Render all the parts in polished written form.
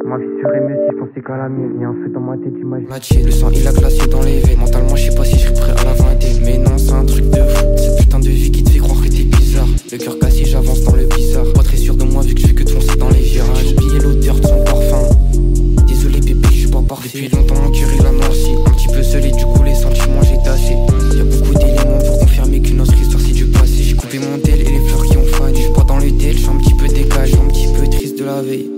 Ma vie serait mieux si je pensais qu'à la mienne. Y'a un feu dans ma tête, j'imagine. Le sang il a glacé dans les veines. Mentalement je sais pas si je suis prêt à la vingtaine. Mais non c'est un truc de fou. Cette putain de vie qui te fait croire que t'es bizarre. Le cœur cassé j'avance dans le bizarre. Pas très sûr de moi vu que je fais que de foncer dans les virages. J'ai oublié l'odeur de son parfum. Désolé bébé je suis pas parfait. Depuis longtemps mon cœur il a noirci. Un petit peu seul et du coup les sentiments j'ai tassé. Y'a beaucoup d'éléments pour confirmer qu'une autre histoire c'est du passé. J'ai coupé mon tel et les fleurs qui ont fané. Je suis pas dans le tel, je suis un petit peu décalé. Un petit peu triste de la veille.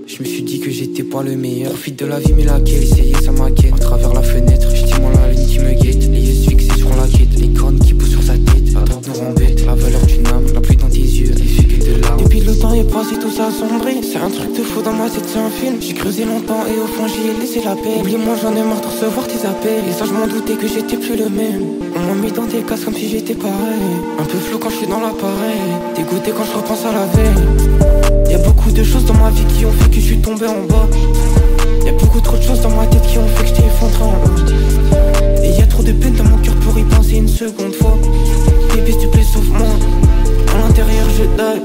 Je me suis dit que j'étais pas le meilleur. Profite de la vie mais laquelle, essayer ça m'inquiète. À travers la fenêtre, je dis moi la ligne qui me guette. Les yeux fixés sur la quête, les cornes qui poussent sur sa tête. La drogue nous rend bête, la valeur d'une âme, la pluie dans tes yeux, elle fait que de larmes. Depuis le temps est passé, tout ça a sombré. C'est un truc de fou dans ma tête, c'est un film. J'ai creusé longtemps et au fond j'y ai laissé la paix. Oublie-moi, j'en ai marre de recevoir tes appels. Et ça je m'en doutais que j'étais plus le même. On m'a mis dans des cases comme si j'étais pareil. Un peu flou quand je suis dans l'appareil. Dégoûté quand je repense à la veille. Y'a beaucoup de choses dans ma vie qui ont fait que je suis tombé en bas. Y'a beaucoup trop de choses dans ma tête qui ont fait que je t'ai effondré en haut. Et y'a trop de peine dans mon cœur pour y penser une seconde fois. Bébé s'il te plaît sauve-moi. À l'intérieur je die.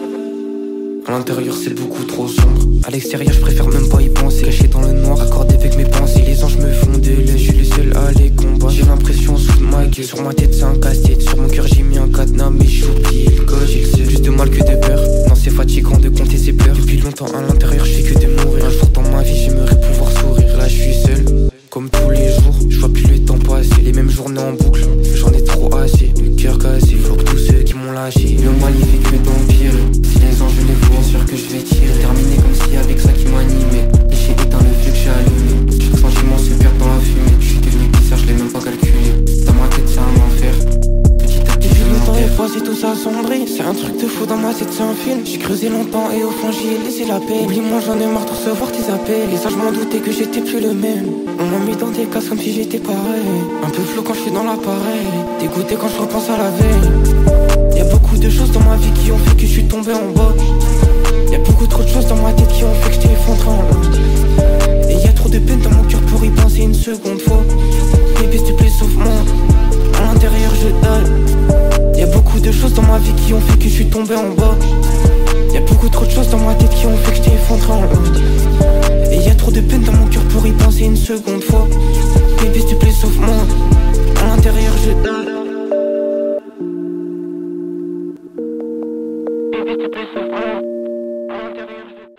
À l'intérieur c'est beaucoup trop sombre. À l'extérieur je préfère même pas y penser. Caché dans le noir, accordé avec mes pensées. Les anges me font de l'œil, je suis le seul à les combattre. J'ai l'impression sous ma gueule. Sur ma tête c'est un casse-tête. Sur mon cœur j'ai mis un cadenas mais j'ai oublié le code. J'ai plus de mal que de peur. Non c'est fatigant de compter ses pleurs. Depuis longtemps à l'intérieur je fais que de mourir. Un jour dans ma vie j'aimerais pouvoir sourire. Là je suis seul, comme tous les jours. Je vois plus le temps passer. Les mêmes journées en boucle, j'en ai trop assez. Le cœur cassé, faut que tous ceux qui m'ont lâché. Le mal il fait que d'empirer. Si les anges les voient, bien sûr que je vais tirer. Terminer comme si avec ça qui m'animait. Et j'ai éteint le feu que j'ai allumé. Chaque sentiment se perd dans la fumée. Je suis devenu bizarre, je l'ai même pas calculé. Dans ma tête c'est un enfer. Petit à petit je le temps est passé, tout ça a sombré. C'est un truc de fou dans ma tête, c'est un film. J'ai creusé longtemps et au fond j'y ai laissé la paix. Oublie-moi, j'en ai marre de recevoir tes appels. Et ça je m'en doutais que j'étais plus le même. On m'a mis dans des cases comme si j'étais pareil. Un peu flou quand je suis dans l'appareil. Dégoûté quand je repense à la veille. Y'a beaucoup de choses dans ma vie qui ont fait que je suis tombé en bas. Y'a beaucoup trop de choses dans ma tête qui ont fait que je t'ai effondré en haut. Et y'a trop de peine dans mon cœur pour y penser une seconde fois. Bébé s'il te plaît sauve-moi. À l'intérieur je die. Y'a beaucoup de choses dans ma vie qui ont fait que je suis tombé en bas. Y'a beaucoup trop de choses dans ma tête qui ont fait que je t'ai effondré en haut. Et y'a trop de peine dans mon cœur pour y penser une seconde fois. Bébé s'il te plaît sauve-moi. À l'intérieur je die. Bébé s'il te plaît sauve-moi. À l'intérieur je die.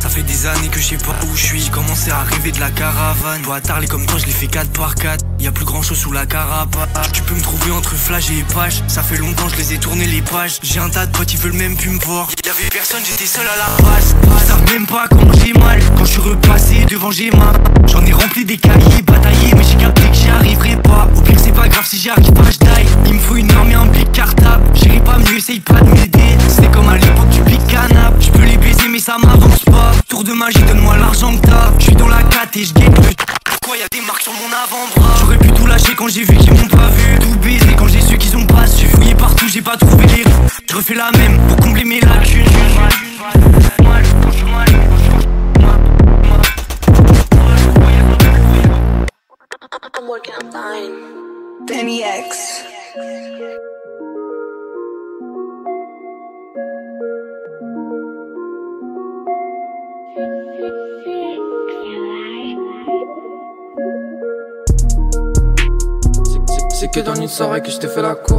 Ça fait des années que je sais pas où je suis. J'ai commencé à rêver de la caravane. Dois tarler comme toi, je l'ai fait 4 par 4. Y'a plus grand chose sous la carapace. Tu peux me trouver entre flash et page. Ça fait longtemps je les ai tourné les pages. J'ai un tas de potes, ils veulent même plus me voir. Y'avait personne, j'étais seul à la base. Ils savent même pas comment j'ai mal. Quand je suis repassé devant Gemma, j'en ai rempli des cahiers, bataillé. Mais j'ai capté que j'y arriverai pas. Au pire c'est pas grave si j'y arrive pas, je die. Il me faut une arme et un blic cartable. J'irai pas mieux, essaye pas de m'aider. C'était comme à l'époque du big canap. Je peux les baiser mais ça m'avance pas. Tour de magie, donne-moi l'argent que t'as. Je suis dans la 4 et je guette le. Pourquoi y'a des marques sur mon avant-bras? J'aurais pu tout lâcher quand j'ai vu qu'ils m'ont pas vu. Tout baiser quand j'ai su qu'ils ont pas su. Fouillé partout, j'ai pas trouvé les rues. Je refais la même pour combler mes lacunes. I'm working on dying. Danny X. C'est que dans une soirée que je t'ai fait la cour.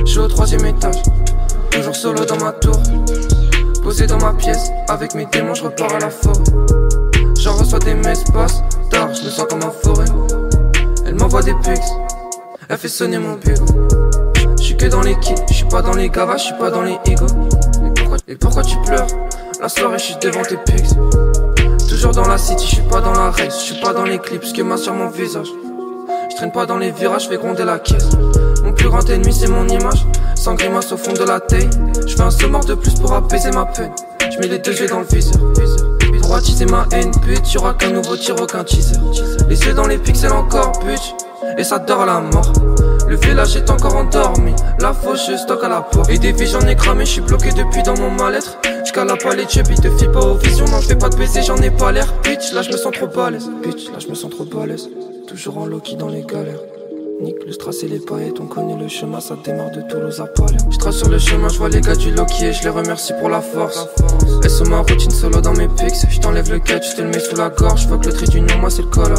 Je suis au 3ème étage, toujours solo dans ma tour. Posé dans ma pièce, avec mes démons je repars à la forêt. J'en reçois des messages, tard, je me sens comme un forêt. Elle m'envoie des pics, elle fait sonner mon bureau. Je suis que dans les kills, je suis pas dans les gavas, je suis pas dans les égos. Et pourquoi tu pleures? La soirée je suis devant tes pics. Toujours dans la city, je suis pas dans la race, je suis pas dans les clips, ce que m'a sur mon visage. Je traîne pas dans les virages, je fais gronder la caisse. Mon plus grand ennemi c'est mon image. Sans grimace au fond de la taille. Je fais un saut mort de plus pour apaiser ma peine. Je mets les deux yeux dans le viseur. Pour attiser ma haine, but, y'aura qu'un nouveau tir, aucun teaser. Les yeux dans les pixels encore, but. Et ça dort à la mort. Le village est encore endormi. La fauche je stocke à la porte. Et des vies j'en ai cramé, je suis bloqué depuis dans mon mal-être. J'cala pas les chubbies, te fie pas aux visions. Non je fais pas de baiser, j'en ai pas l'air. Bitch, là je me sens trop balèze. Bitch, là je me sens trop balèze. Toujours en Loki dans les galères. Nique le strass et les paillettes, on connaît le chemin, ça démarre de Toulouse à Palais. Je trace sur le chemin, je vois les gars du Loki et je les remercie pour la force. Laisse ma routine solo dans mes pics, je t'enlève le catch, je te le mets sous la gorge. Je vois que le trait d'union, moi c'est le call.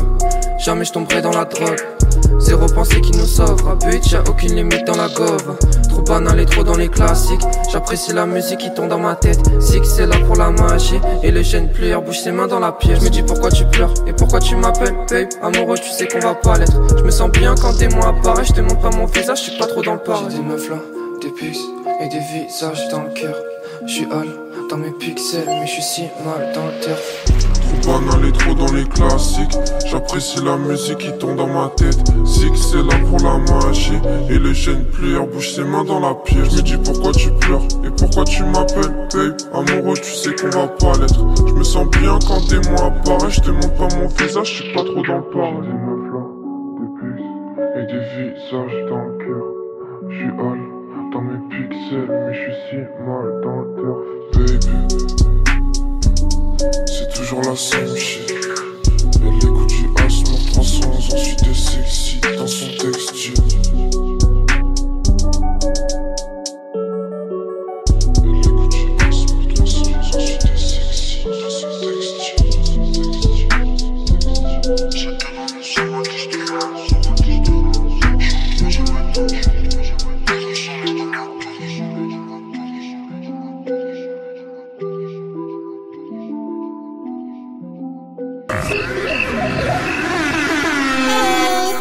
Jamais je tomberai dans la drogue. Zéro pensée qui nous sauve. Rapide, y'a aucune limite dans la gove. Trop banal et trop dans les classiques. J'apprécie la musique qui tombe dans ma tête. Six c'est là pour la magie. Et le jeune player bouge ses mains dans la pièce. Je me dis pourquoi tu pleures et pourquoi tu m'appelles, babe. Amoureux tu sais qu'on va pas l'être. Je me sens bien quand des mots apparaissent. Je te montre pas mon visage, je suis pas trop dans le parc. J'ai des meufs là, des pics et des visages dans le cœur. Je suis hal dans mes pixels, mais je suis si mal dans le terre. Trop banal et trop dans les classiques. J'apprécie la musique qui tombe dans ma tête. Six c'est là pour la magie. Et le jeune player bouge ses mains dans la pièce. Je me dis pourquoi tu pleures et pourquoi tu m'appelles, babe. Amoureux tu sais qu'on va pas l'être. Je me sens bien quand des mots apparaissent. Je te montre pas mon visage, je suis pas trop dans le parc. Des meufs là, des puces et des visages dans le cœur. Je suis hal dans mes pixels, mais je suis si mal dans le turf, baby. C'est toujours la same shit. Elle écoute du Asmor 311, ensuite elle s'excite dans son textile. Elle écoute du Asmor 311, ensuite elle s'excite dans son textile. Chacun dans le son, moi que je te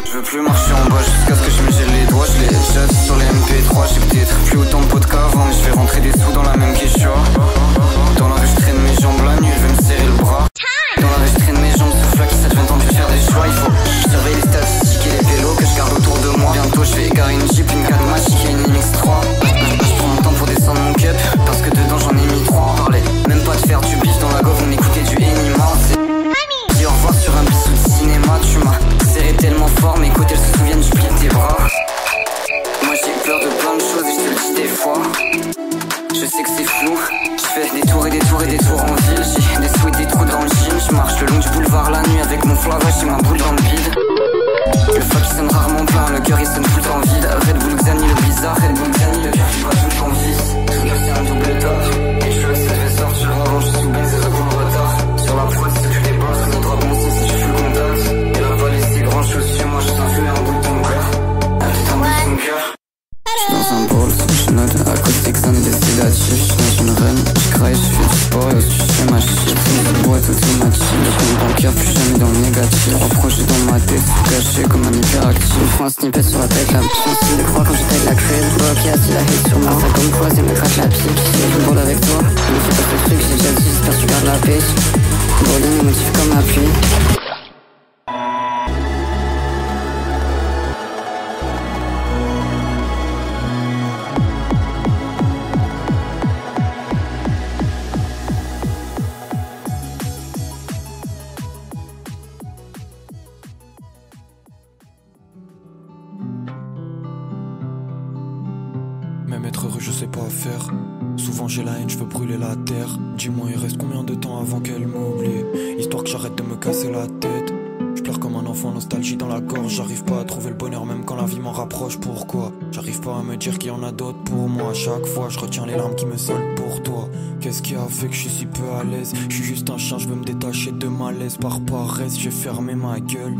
Je veux plus marcher en bas jusqu'à ce que je me gèle les doigts. Je les jette sur les MP3. J'ai peut-être plus autant de potes qu'avant, mais je fais rentrer des sous dans la même question. Dans la rue je traîne mes jambes la nuit, je vais me serrer le bras. Dans la rue je traîne mes jambes sur flac, ça devient temps de faire des choix. Il faut surveiller les statistiques et les vélos que je garde autour de moi. Bientôt je vais égarer une Jeep, une 4 Magic et une MX3. Je prends mon temps pour descendre mon cup, parce que dedans j'en ai mis 3. On parlait même pas de faire du bif dans la gove, on écoutait du Enima. Dis au revoir sur un bisou de cinéma. Tu m'as serré tellement fort, mes côtés se souviennent du pli de tes bras. Moi j'ai peur de plein de choses et je te le dis des fois. Je sais que c'est flou, je fais des tours et des tours et des tours en ville. J'ai des sous et des trous dans le gym. Je marche le long du boulevard la nuit avec mon flavage et ma boule dans le vide. Le fuck il sonne rarement plein, le cœur il sonne tout le temps vide. Red Bull Xani le bizarre, Red Bull Xani le cœur qui bat tout le temps vise. Tout l'heure c'est un double taf, et je fais ça fait sortir avant, je suis sous baiser ça pour le retard. Sur la pointe si tu débosses, on doit bon si tu fais le contact. Et la valise c'est grand chose chez moi, je sens fumer un bout de ton cœur. Un putain de ton cœur. J'suis dans un bol, je note à côté que ça me décide à chier. J'suis dans une run, j'craille, j'fais du sport et aussi j'fais ma shit. J'fume de boîte automatique, le compte bancaire plus jamais dans le négatif. 3 projets dans ma tête, tout caché comme un hyperactif. Je prends un snippet sur la tête, la petite style de croix quand j'étais avec la crème. Bloc et assis la hate sur moi, ça comme quoi c'est me crache la pique. Si je bol avec toi, je me fais pas ce truc, j'ai déjà dit, j'espère que tu gardes la pêche. Bowling émotif comme la pluie. Même être heureux je sais pas faire. Souvent j'ai la haine, je veux brûler la terre. Dis-moi il reste combien de temps avant qu'elle m'oublie, histoire que j'arrête de me casser la tête. Je pleure comme un enfant, nostalgie dans la gorge. J'arrive pas à trouver le bonheur même quand la vie m'en rapproche. Pourquoi? J'arrive pas à me dire qu'il y en a d'autres pour moi. À chaque fois je retiens les larmes qui me soldent pour toi. Qu'est-ce qui a fait que je suis si peu à l'aise? Je suis juste un chien, je veux me détacher de malaise. Par paresse j'ai fermé ma gueule.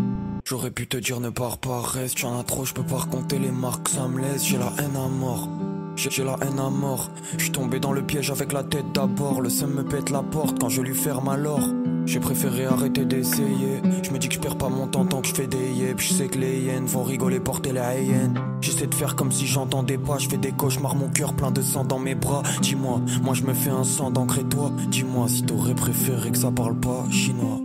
J'aurais pu te dire ne pars pas, reste. Y'en a trop, je peux pas raconter les marques, ça me laisse. J'ai la haine à mort. J'ai la haine à mort. J'suis tombé dans le piège avec la tête d'abord. Le seum me pète la porte quand je lui ferme alors. J'ai préféré arrêter d'essayer. Je me dis que je perds pas mon temps tant que je fais des yeux. Je sais que les hyènes vont rigoler, porter la haine. J'essaie de faire comme si j'entendais pas. Je fais des cauchemars, mon cœur plein de sang dans mes bras. Dis-moi, moi je me fais un sang d'encre et toi. Dis-moi si t'aurais préféré que ça parle pas chinois.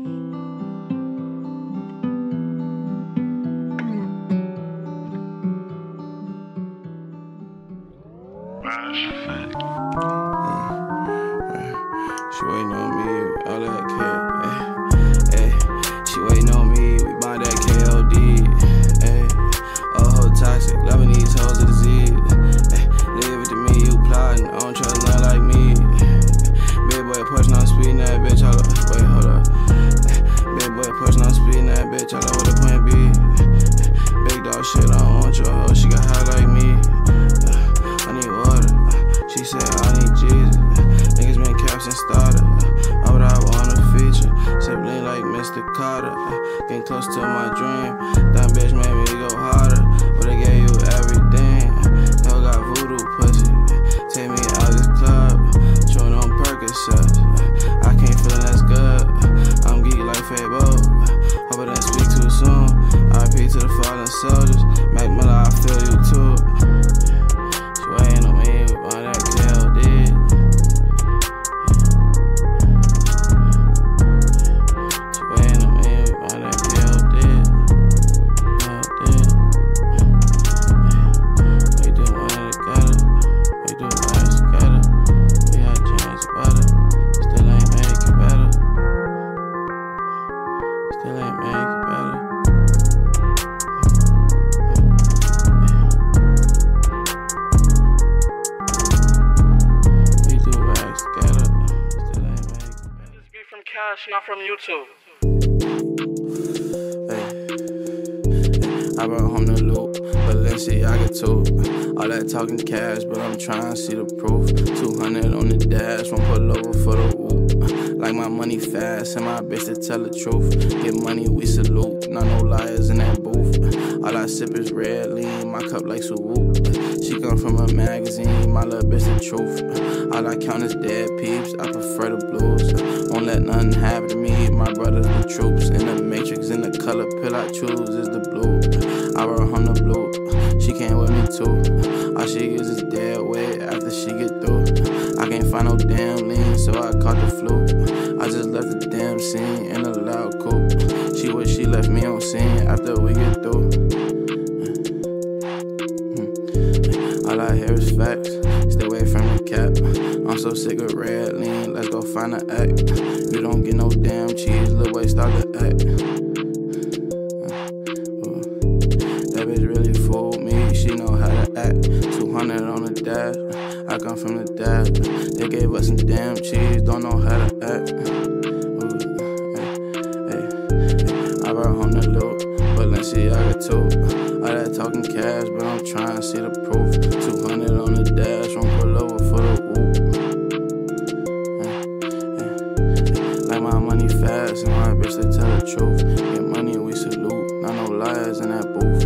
She waiting on me, all that K. Hey, she waiting on me, we buy that KLD. Hey, oh, ho toxic, loving these hoes to the Z. Hey, leave it to me, you plotting, I don't trust none like me. Big boy pushing on speed, that bitch, hold up, wait, hold up. Big boy pushing on speed, that bitch, hold up with a plan B. Big dog shit on. that's not from YouTube. I brought home the loot, Balenciaga too. All that talking cash, but I'm trying to see the proof. 200 on the dash, won't pull over for the whoop. Like my money fast, and my bitch to tell the truth. Get money, we salute, not no liars in that booth. All I sip is red lean, my cup like swoop. She come from a magazine, my little bitch the truth. All I count is dead peeps, I prefer the blues. Won't let nothing happen to me, my brothers the troops. In the matrix, in the color pill I choose is the blue. I brought home the blue, she came with me too. All she is dead weight after she get through. I can't find no damn lean, so I caught the flu. I just left the damn scene in a loud coupe. She wish she left me on scene after we get through. All I hear is facts, stay away from the cap. I'm so sick of red lean, let's go find an act. You don't get no damn cheese, little boy start to act. That bitch really fooled me, she know how to act. 200 on the dash, I come from the dash. They gave us some damn cheese, don't know how to act. I brought home the loot, Balenciaga too. All that talking cash, but I'm trying to see the proof. 200 on the dash, won't pull over for the whoop. Like my money fast, and my bitch to tell the truth. Get money, we salute, not no liars in that booth.